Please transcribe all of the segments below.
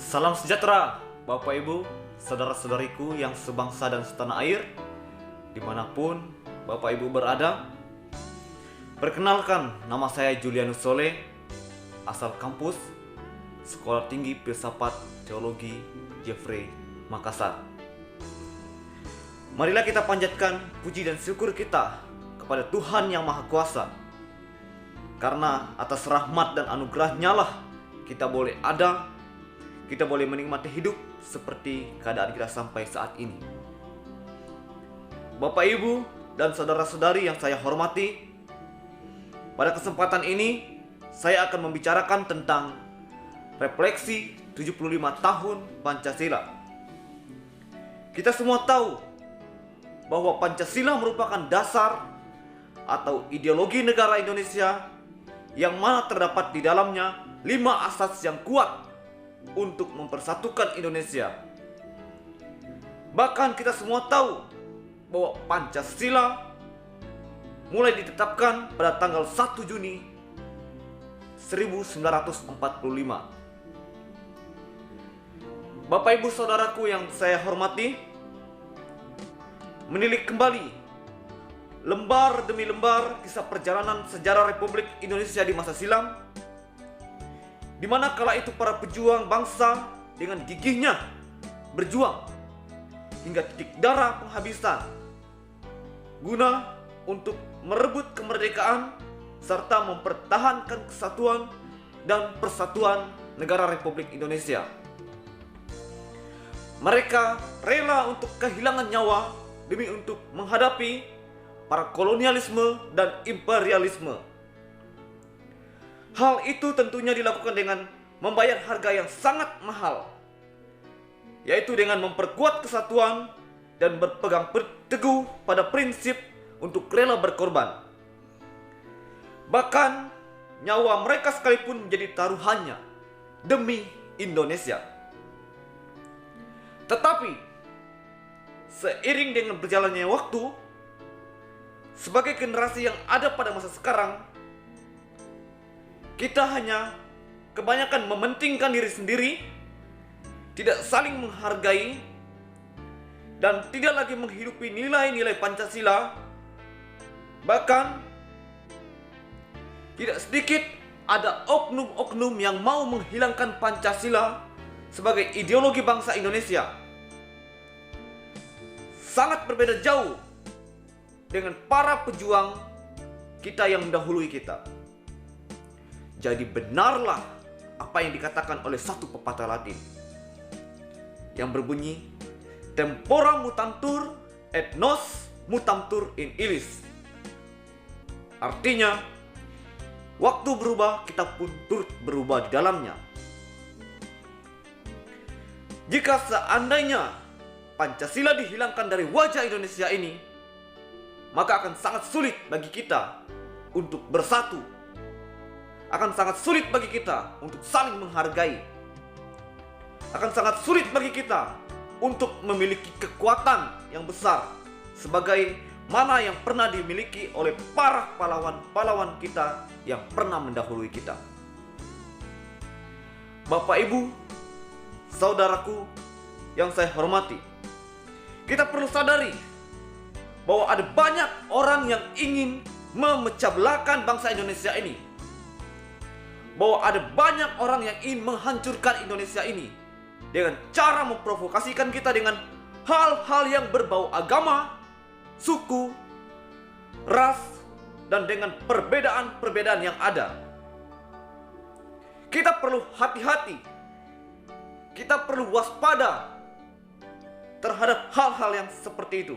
Salam sejahtera Bapak Ibu, saudara-saudariku yang sebangsa dan setanah air, dimanapun Bapak Ibu berada. Perkenalkan, nama saya Julianus Soleh, asal kampus Sekolah Tinggi Filsafat Teologi Jeffrey, Makassar. Marilah kita panjatkan puji dan syukur kita kepada Tuhan Yang Maha Kuasa, karena atas rahmat dan anugerah-Nya lah kita boleh ada, kita boleh menikmati hidup seperti keadaan kita sampai saat ini. Bapak Ibu dan saudara-saudari yang saya hormati, pada kesempatan ini saya akan membicarakan tentang refleksi 75 tahun Pancasila. Kita semua tahu bahwa Pancasila merupakan dasar atau ideologi negara Indonesia yang mana terdapat di dalamnya 5 asas yang kuat untuk mempersatukan Indonesia. Bahkan kita semua tahu bahwa Pancasila mulai ditetapkan pada tanggal 1 Juni 1945. Bapak Ibu saudaraku yang saya hormati, menilik kembali lembar demi lembar kisah perjalanan sejarah Republik Indonesia di masa silam, di mana kala itu para pejuang bangsa dengan gigihnya berjuang hingga titik darah penghabisan guna untuk merebut kemerdekaan serta mempertahankan kesatuan dan persatuan negara Republik Indonesia. Mereka rela untuk kehilangan nyawa demi untuk menghadapi para kolonialisme dan imperialisme. Hal itu tentunya dilakukan dengan membayar harga yang sangat mahal, yaitu dengan memperkuat kesatuan dan berpegang teguh pada prinsip untuk rela berkorban. Bahkan nyawa mereka sekalipun menjadi taruhannya demi Indonesia. Tetapi seiring dengan berjalannya waktu, sebagai generasi yang ada pada masa sekarang, kita hanya kebanyakan mementingkan diri sendiri, tidak saling menghargai, dan tidak lagi menghidupi nilai-nilai Pancasila. Bahkan tidak sedikit ada oknum-oknum yang mau menghilangkan Pancasila sebagai ideologi bangsa Indonesia. Sangat berbeda jauh dengan para pejuang kita yang mendahului kita. Jadi benarlah apa yang dikatakan oleh satu pepatah Latin yang berbunyi, tempora mutantur et nos mutantur in illis. Artinya, waktu berubah, kita pun turut berubah di dalamnya. Jika seandainya Pancasila dihilangkan dari wajah Indonesia ini, maka akan sangat sulit bagi kita untuk bersatu. Akan sangat sulit bagi kita untuk saling menghargai. Akan sangat sulit bagi kita untuk memiliki kekuatan yang besar sebagai mana yang pernah dimiliki oleh para pahlawan-pahlawan kita yang pernah mendahului kita. Bapak Ibu, saudaraku yang saya hormati, kita perlu sadari bahwa ada banyak orang yang ingin memecah belahkan bangsa Indonesia ini. Bahwa ada banyak orang yang ingin menghancurkan Indonesia ini dengan cara memprovokasikan kita dengan hal-hal yang berbau agama, suku, ras, dan dengan perbedaan-perbedaan yang ada. Kita perlu hati-hati. Kita perlu waspada terhadap hal-hal yang seperti itu.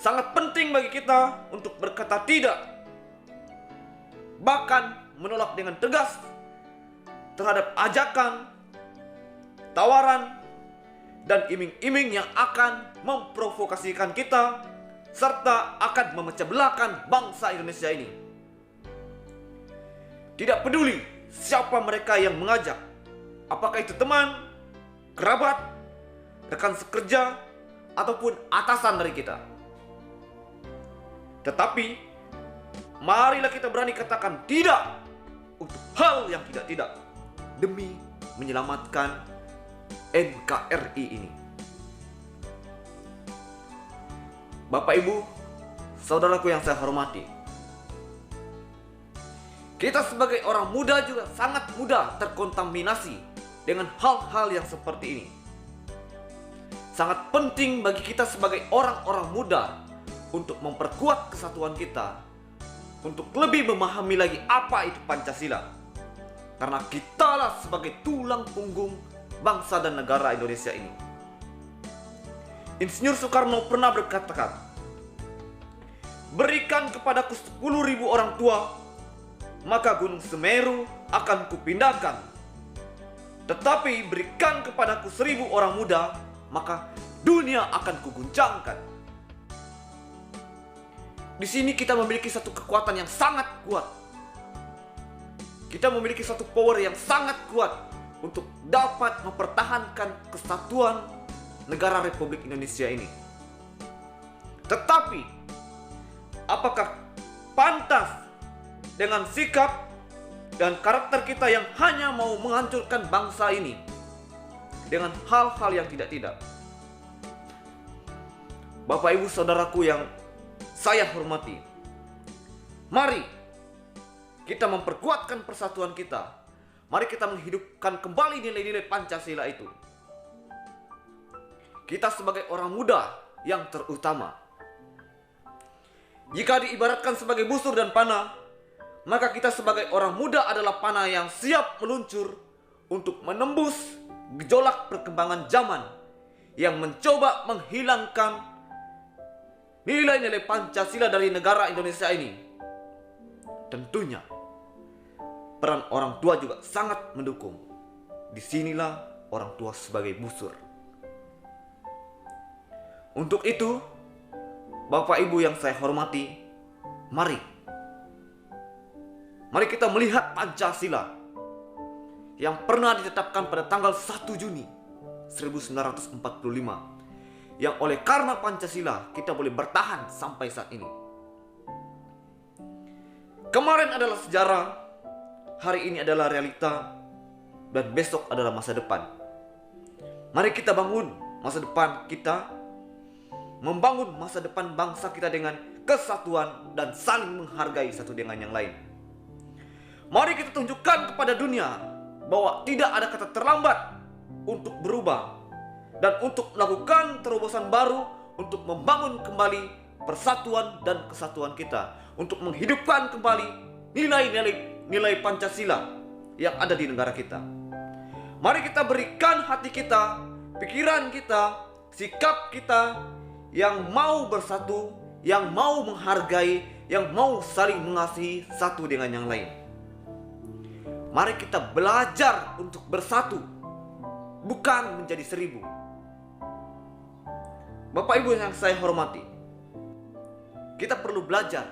Sangat penting bagi kita untuk berkata tidak, bahkan menolak dengan tegas terhadap ajakan, tawaran, dan iming-iming yang akan memprovokasikan kita serta akan memecah belahkan bangsa Indonesia ini. Tidak peduli siapa mereka yang mengajak, apakah itu teman, kerabat, rekan sekerja, ataupun atasan dari kita. Tetapi marilah kita berani katakan tidak untuk hal yang tidak-tidak demi menyelamatkan NKRI ini. Bapak Ibu, saudaraku yang saya hormati, kita sebagai orang muda juga sangat mudah terkontaminasi dengan hal-hal yang seperti ini. Sangat penting bagi kita sebagai orang-orang muda untuk memperkuat kesatuan kita, untuk lebih memahami lagi apa itu Pancasila. Karena kitalah sebagai tulang punggung bangsa dan negara Indonesia ini. Insinyur Soekarno pernah berkata, "Berikan kepadaku 10.000 orang tua, maka Gunung Semeru akan kupindahkan. Tetapi berikan kepadaku 1.000 orang muda, maka dunia akan kuguncangkan." Di sini kita memiliki satu kekuatan yang sangat kuat. Kita memiliki satu power yang sangat kuat untuk dapat mempertahankan kesatuan negara Republik Indonesia ini. Tetapi, apakah pantas dengan sikap dan karakter kita yang hanya mau menghancurkan bangsa ini dengan hal-hal yang tidak-tidak? Bapak Ibu saudaraku yang saya hormati, mari kita memperkuatkan persatuan kita. Mari kita menghidupkan kembali nilai-nilai Pancasila itu. Kita sebagai orang muda yang terutama, jika diibaratkan sebagai busur dan panah, maka kita sebagai orang muda adalah panah yang siap meluncur untuk menembus gejolak perkembangan zaman yang mencoba menghilangkan nilai-nilai Pancasila dari negara Indonesia ini. Tentunya peran orang tua juga sangat mendukung. Disinilah orang tua sebagai busur. Untuk itu, Bapak Ibu yang saya hormati, mari kita melihat Pancasila yang pernah ditetapkan pada tanggal 1 Juni 1945, yang oleh karena Pancasila kita boleh bertahan sampai saat ini. Kemarin adalah sejarah, hari ini adalah realita, dan besok adalah masa depan. Mari kita bangun masa depan kita, membangun masa depan bangsa kita dengan kesatuan dan saling menghargai satu dengan yang lain. Mari kita tunjukkan kepada dunia bahwa tidak ada kata terlambat untuk berubah dan untuk melakukan terobosan baru untuk membangun kembali persatuan dan kesatuan kita, untuk menghidupkan kembali nilai Pancasila yang ada di negara kita. Mari kita berikan hati kita, pikiran kita, sikap kita yang mau bersatu, yang mau menghargai, yang mau saling mengasihi satu dengan yang lain. Mari kita belajar untuk bersatu, bukan menjadi 1.000. Bapak Ibu yang saya hormati, kita perlu belajar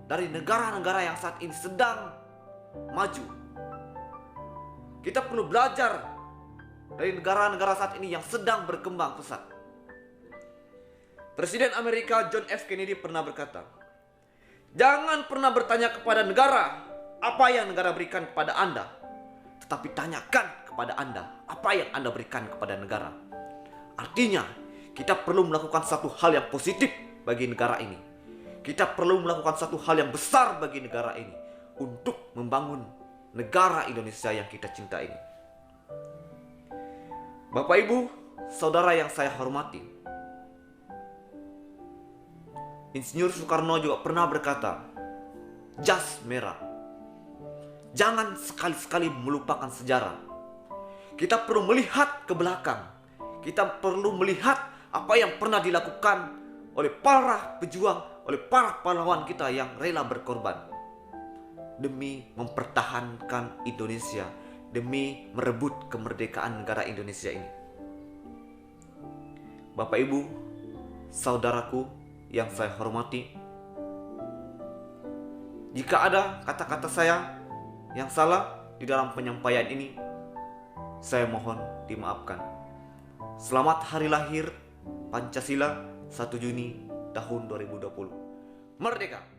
dari negara-negara yang saat ini sedang maju. Kita perlu belajar dari negara-negara saat ini yang sedang berkembang pesat. Presiden Amerika John F. Kennedy pernah berkata, "Jangan pernah bertanya kepada negara apa yang negara berikan kepada Anda, tetapi tanyakan kepada Anda apa yang Anda berikan kepada negara." Artinya, kita perlu melakukan satu hal yang positif bagi negara ini. Kita perlu melakukan satu hal yang besar bagi negara ini untuk membangun negara Indonesia yang kita cinta ini. Bapak Ibu, saudara yang saya hormati, Insinyur Soekarno juga pernah berkata, "Jas merah." Jangan sekali-sekali melupakan sejarah. Kita perlu melihat ke belakang. Kita perlu melihat apa yang pernah dilakukan oleh para pejuang, oleh para pahlawan kita yang rela berkorban demi mempertahankan Indonesia, demi merebut kemerdekaan negara Indonesia ini. Bapak Ibu, saudaraku yang saya hormati, jika ada kata-kata saya yang salah di dalam penyampaian ini, saya mohon dimaafkan. Selamat Hari Lahir Pancasila 1 Juni tahun 2020. Merdeka!